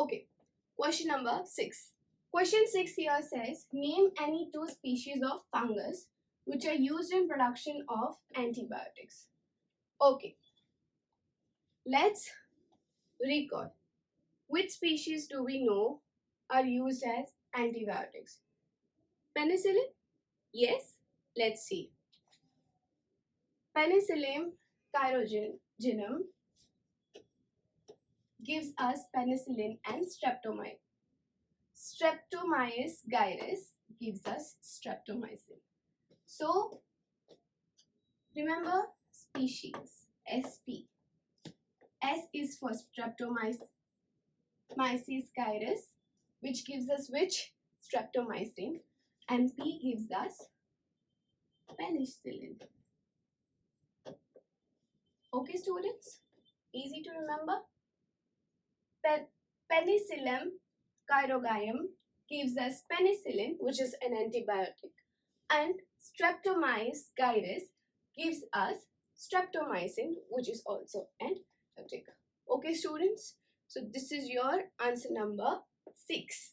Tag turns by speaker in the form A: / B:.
A: Okay, question number 6. Question 6 here says, name any 2 species of fungus which are used in production of antibiotics. Okay, let's recall. Which species do we know are used as antibiotics? Penicillin? Yes, let's see. Penicillium carogenum gives us penicillin and streptomycin. Streptomyces gyrus gives us streptomycin. So, remember species, SP. S is for Streptomyces gyrus, which gives us which? Streptomycin. And P gives us penicillin. Okay, students? Easy to remember? Penicillium carogenum gives us penicillin, which is an antibiotic, and Streptomyces gyrus gives us streptomycin, which is also an antibiotic. Okay, students? So this is your answer number 6.